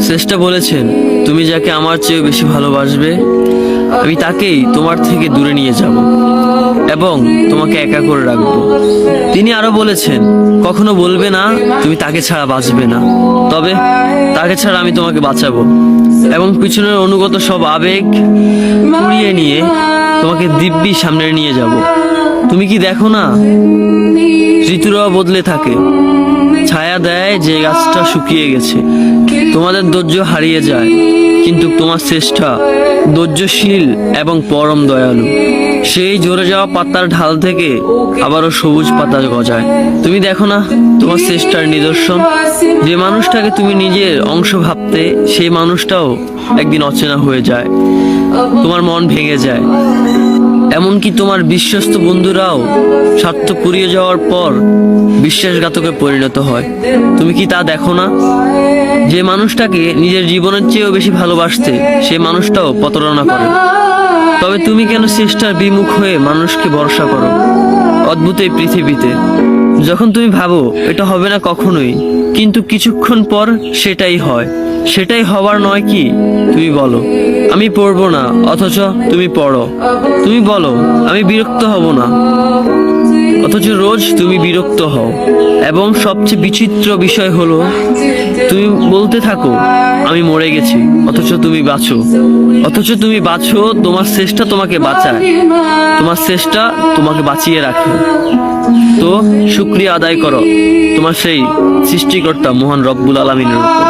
শ্রেষ্ঠ বলেছেন, তুমি যাকে আমার চেয়ে বেশি ভালোবাসবে আমি তাকেই তোমার থেকে দূরে নিয়ে যাব এবং তোমাকে একা করে রাখবো। তিনি আরো বলেছেন, কখনো বলবে না তুমি তাকে ছাড়া বাঁচবে না, তবে তাকে ছাড়া আমি তোমাকে বাঁচাবো এবং পিছনের অনুগত সব আবেগ কুড়িয়ে নিয়ে তোমাকে দিব্যি সামনে নিয়ে যাব। তুমি কি দেখো না, ঋতুরাও বদলে থাকে, ছায়া দেয় যে গাছটা শুকিয়ে গেছে। তোমাদের ধৈর্য হারিয়ে যায়, কিন্তু তোমার শ্রেষ্ঠা ধৈর্যশীল এবং পরম দয়ালু। সেই ঝরে যাওয়া পাতার ঢাল থেকে আবারও সবুজ পাতা গজায়। তুমি দেখো না তোমার শ্রেষ্ঠার নিদর্শন, যে মানুষটাকে তুমি নিজের অংশ ভাবতে সেই মানুষটাও একদিন অচেনা হয়ে যায়, তোমার মন ভেঙে যায়। এমনকি তোমার বিশ্বস্ত বন্ধুরাও স্বার্থ পুড়িয়ে যাওয়ার পর বিশ্বাসঘাতকে পরিণত হয়। তুমি কি তা দেখো না? যে মানুষটাকে নিজের জীবনের চেয়েও বেশি ভালোবাসতে সেই মানুষটাও প্রতারণা করে। তবে তুমি কেন চেষ্টার বিমুখ হয়ে মানুষকে ভরসা করো? অদ্ভুত এই পৃথিবীতে, যখন তুমি ভাবো এটা হবে না কখনোই, কিন্তু কিছুক্ষণ পর সেটাই হয়। সেটাই হবার নয় কি? তুমি বলো আমি পড়বো না, অথচ তুমি পড়ো। তুমি বলো আমি বিরক্ত হব না, অথচ রোজ তুমি বিরক্ত হও। এবং সবচেয়ে বিচিত্র বিষয় হলো, তুমি বলতে থাকো আমি মরে গেছি, অথচ তুমি বাঁচো। তোমার চেষ্টা তোমাকে বাঁচায়, তোমার চেষ্টা তোমাকে বাঁচিয়ে রাখে। তো শুকরিয়া আদায় করো তোমার সেই সৃষ্টিকর্তা মহান রব্বুল আলামিনের উপর।